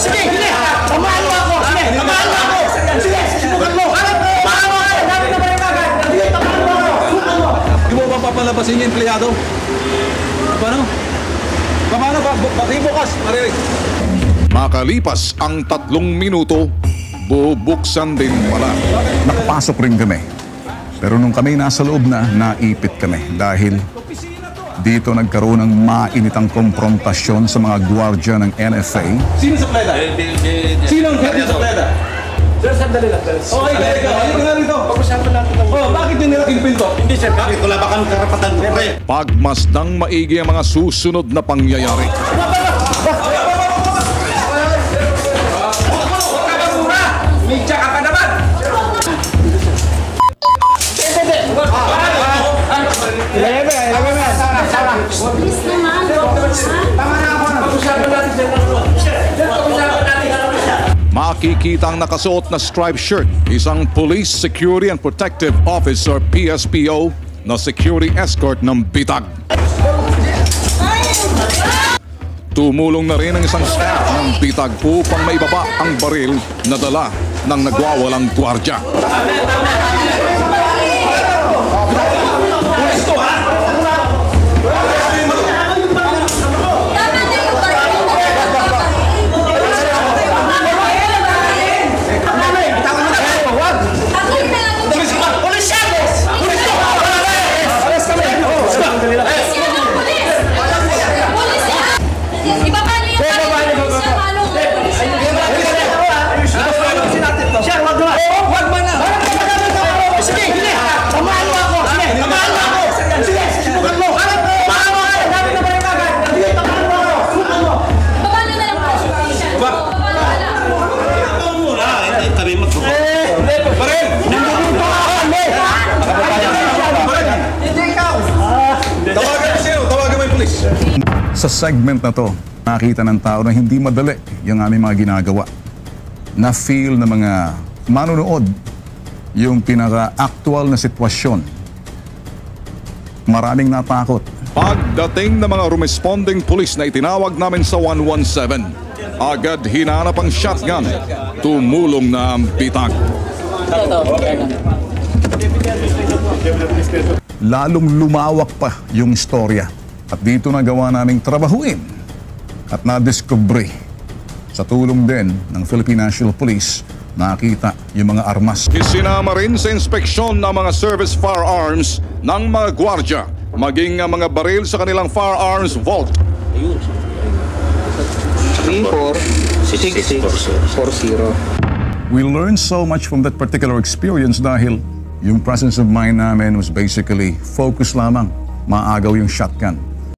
Sige, hindi! Samahan mo ako! Sige, samahan mo ako! Sige, subukan mo! Samahan mo ako! Dami na ba rin agad? Sige, samahan mo ako! Subukan mo! Di mo ba papalabasin yung empleyado? Paano? Paano ba? Pati bukas, marinig. Makalipas ang 3 minuto, bubuksan din pala. Nakapasok rin kami. Pero nung kami nasa loob na, naipit kami dahil dito nagkaroon ng mainitang komprontasyon sa mga gwardiya ng NFA. Sino sa pleda? Sino ang head sa pleda? Sir, sandali lang. Okay, halika nga rito. Pag-usapan natin ng... Oh, bakit yung nilak yung pinto? Hindi, sir. Bakit? Wala ba kang karapatan? Pagmasdang maigi ang mga susunod na pangyayari. Media ka pa naman! Please naman, Tama na ako. Pag-usapan natin sir. Pag-usapan natin. Makikita ang nakasuot na striped shirt, isang Police Security and Protective Officer PSPO na security escort ng Bitag. Tumulong na rin ang isang staff ng Bitag upang maibaba ang baril na dala ng nagwawalang gwardiya. Sa segment na to, nakita ng tao na hindi madali yung aming mga ginagawa. Na-feel ng mga manonood yung pinaka-actual na sitwasyon. Maraming natakot. Pagdating ng mga responding police na itinawag namin sa 117, agad hinanap ang shotgun. Tumulong na ang Bitag. Lalong lumawak pa yung istorya. At dito nagawa naming trabahuin at nadiskubre sa tulong din ng Philippine National Police, nakita yung mga armas. Isinama rin sa inspeksyon ng mga service firearms ng mga gwardya, maging ang mga baril sa kanilang firearms vault. 34-6640. We learned so much from that particular experience dahil yung presence of mind namin was basically focus lamang, maagaw yung shotgun.